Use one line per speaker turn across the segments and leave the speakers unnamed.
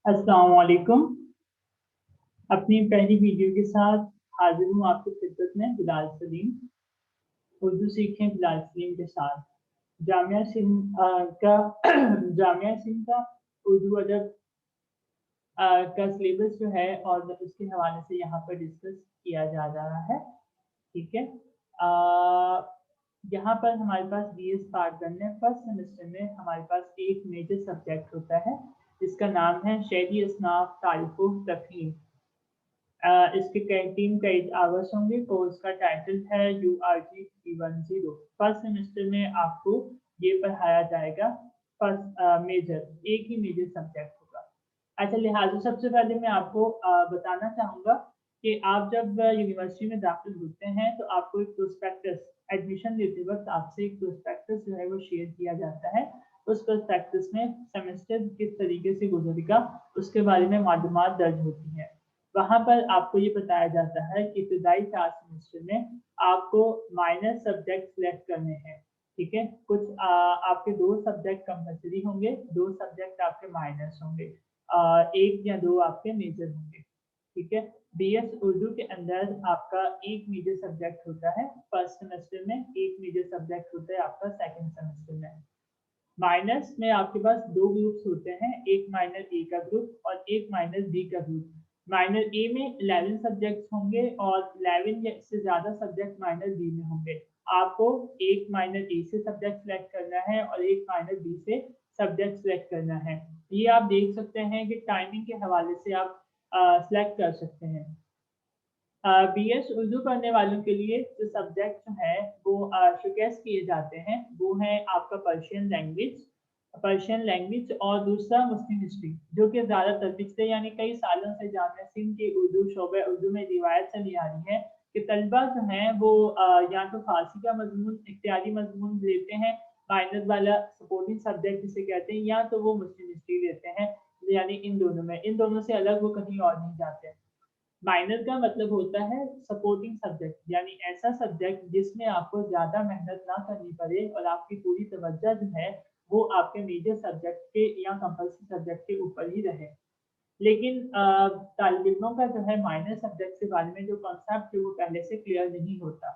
अस्सलाम वालेकुम। अपनी पहली वीडियो के साथ हाजिर हूँ आपकी खिदमत में बिलाल सलीम। उर्दू सीखें बिलाल सलीम के साथ। जामिया सिंध का जामिया सिंध का उर्दू अदब का सिलेबस जो है और उसके हवाले से यहाँ पर डिस्कस किया जा रहा है। ठीक है। यहाँ पर हमारे पास BS पार्ट 1 में फर्स्ट सेमेस्टर में हमारे पास एक मेजर सब्जेक्ट होता है जिसका नाम है शहरी असनाफ तारीफ व तफहीम। इसके तीन क्रेडिट आवर्स होंगे। कोर्स का टाइटल है URG 310। फर्स्ट सेमेस्टर में आपको ये पढ़ाया जाएगा। फर्स्ट मेजर एक ही मेजर सब्जेक्ट होगा। अच्छा, लिहाजा सबसे पहले मैं आपको बताना चाहूँगा कि आप जब यूनिवर्सिटी में दाखिल होते हैं तो आपको एक प्रोस्पेक्टस एडमिशन लेते वक्त आपसे एक प्रोस्पेक्टस जो है वो शेयर किया जाता है। उस प्रोस्पेक्टस में सेमेस्टर किस तरीके से गुजरेगा उसके बारे में मालूमात दर्ज होती हैं। वहाँ पर आपको ये बताया जाता है कि इब्तदाई 4 सेमेस्टर में आपको माइनर सब्जेक्ट सिलेक्ट करने हैं। ठीक है। कुछ आपके 2 सब्जेक्ट कंपलसरी होंगे, 2 सब्जेक्ट आपके माइनर्स होंगे, 1 या 2 आपके मेजर होंगे। ठीक है। BS उर्दू के अंदर आपका एक मेजर सब्जेक्ट होता है फर्स्ट सेमेस्टर में, एक मेजर सब्जेक्ट होता है आपका सेकंड सेमेस्टर में। माइनर्स में आपके पास 2 ग्रुप्स होते हैं, एक माइनर ए का ग्रुप और एक माइनर बी का ग्रुप। माइनर ए में 11 सब्जेक्ट्स होंगे और 11 या इससे ज़्यादा सब्जेक्ट माइनर बी में होंगे। आपको एक माइनर ए से सब्जेक्ट सेलेक्ट करना है और एक माइनर बी से सब्जेक्ट सेलेक्ट करना है। ये आप देख सकते हैं कि टाइमिंग के हवाले से आप सेलेक्ट कर सकते हैं। BS उर्दू पढ़ने वालों के लिए जो सब्जेक्ट जो है वो शोकेस किए जाते हैं वो है आपका पर्शियन लैंग्वेज और दूसरा मुस्लिम हिस्ट्री, जो कि ज़्यादातर पिछले यानी कई सालों से जामिया सिंध के उर्दू शोबे उर्दू में रिवायत चली आ रही है कि तलबा जो हैं वो या तो फारसी का मजमून इख्तियारी मजमून लेते हैं, माइनर वाला सपोर्टिंग सब्जेक्ट जिसे कहते हैं, या तो वो मुस्लिम हिस्ट्री लेते हैं। यानी इन दोनों से अलग वो कहीं और नहीं जाते। माइनर का मतलब होता है सपोर्टिंग सब्जेक्ट, यानी ऐसा सब्जेक्ट जिसमें आपको ज़्यादा मेहनत ना करनी पड़े और आपकी पूरी तवज्जो जो है वो आपके मेजर सब्जेक्ट के या कंपल्सरी सब्जेक्ट के ऊपर ही रहे। लेकिन तालिब इल्मों का जो है माइनर सब्जेक्ट के बारे में जो कॉन्सेप्ट है वो पहले से क्लियर नहीं होता।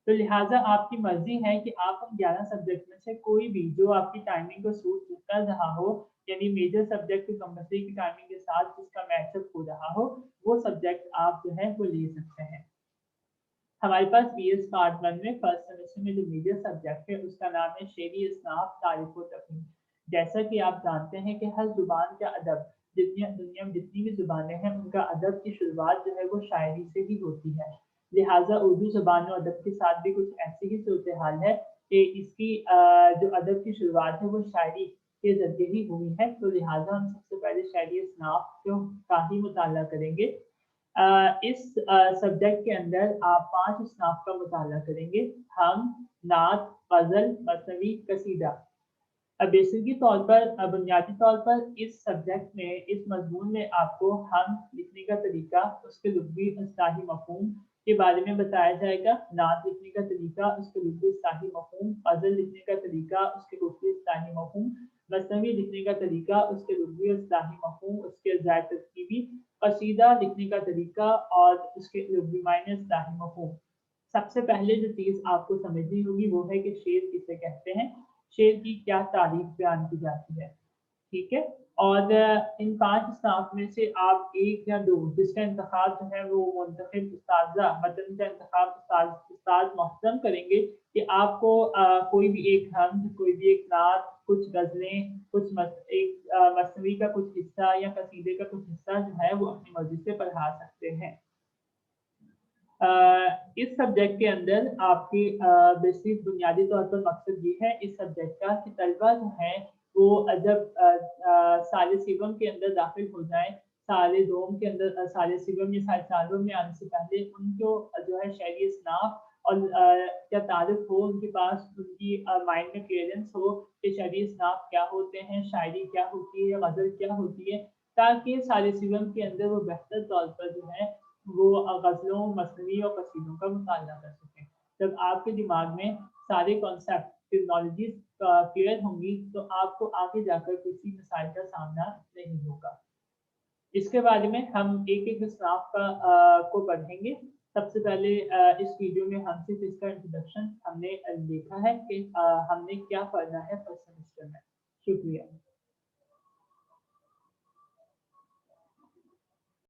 तो लिहाजा आपकी मर्जी है कि आप उन 11 सब्जेक्ट में से कोई भी जो आपकी टाइमिंग को सूट कर रहा हो, यानी मेजर सब्जेक्ट की कंपल्सरी की टाइमिंग के साथ जिसका मैचअप हो रहा हो, वो सब्जेक्ट आप जो है वो ले सकते हैं। हमारे पास BS पार्ट 1 में फर्स्ट सेमेस्टर में जो मेजर सब्जेक्ट है उसका नाम है शेरी इसनाफ तारीफ व तफहीम। जैसा कि आप जानते हैं कि हर जुबान का अदब, दुनिया में जितनी भी जुबानें हैं उनका अदब की शुरुआत जो है वो शायरी से ही होती है। लिहाजा उर्दू ज़बान और अदब के साथ भी कुछ ऐसी ही सूरत हाल है कि इसकी जो अदब की शुरुआत है वो शायरी के ज़रिए ही हुई है। तो लिहाजा हम सबसे पहले शायरी इसनाफ का ही मुताला करेंगे। इस सब्जेक्ट के अंदर आप 5 असनाफ का मुताला करेंगे। हम, नात, गज़ल, मसनवी, कसीदा। बेसिकी तौर पर बुनियादी तौर पर इस सब्जेक्ट में, इस मजमून में आपको हम लिखने का तरीका, उसके लुग़वी इस्तिलाही मफ़हूम के बारे में बताया जाएगा। नात लिखने का तरीका, उसके लुग़वी इस्तिलाही मफ़हूम, गज़ल लिखने का तरीका, उसके लुग़वी इस्तिलाही मफ़हूम, मसनवी लिखने का तरीका, उसके लुग़वी इस्तिलाही मफ़हूम, उसके ज़ायद तरकीबी, कसीदा लिखने का तरीका और उसके लुग़वी मायने इस्तिलाही मफ़हूम। सबसे पहले जो चीज़ आपको समझनी होगी वो है कि शेर किसे कहते हैं, शेर की क्या तारीफ बयान की जाती है। ठीक है। और इन 5 असनाफ में से आप 1 या 2 जिसका इंतखाब जो है वो मुंतखब उस्ताज़ा मतन का इंतखाब उस्ताद मोहतरम करेंगे कि आपको कोई भी एक हम्द, कोई भी एक नात, कुछ गज़लें, एक मसनवी का कुछ हिस्सा या कसीदे का कुछ हिस्सा जो है वो अपनी मर्ज़ी से पढ़ा सकते हैं। इस सब्जेक्ट के अंदर आपकी बेसिक बुनियादी तौर पर मकसद ये है इस सब्जेक्ट का कि तलबा जो हैं वो जब साल सिवम के अंदर दाखिल हो जाएँ, साल दोम के अंदर साल सिवम या साल चालुम में आने से पहले उनको जो है शहरी इसनाफ और का तारुफ हो, उनके पास उनकी माइंड में क्लियरेंस हो कि शहरी इसनाफ क्या होते हैं, शायरी क्या होती है, गज़ल क्या होती है, ताकि साल सिवम के अंदर वो बेहतर तौर पर जो है वो गज़लों, मसनवी और कसीदों का मुताला कर सकें। जब आपके दिमाग में सारे कॉन्सेप्ट, टेक्नोलॉजीज़ क्लियर होंगी तो आपको आगे जाकर किसी मसाइल का सामना नहीं होगा। इसके बारे में हम एक-एक स्नाफ को पढ़ेंगे। सबसे पहले इस वीडियो में हम सिर्फ इसका इंट्रोडक्शन हमने देखा है कि हमने क्या पढ़ना है फर्स्ट सेमेस्टर में। शुक्रिया।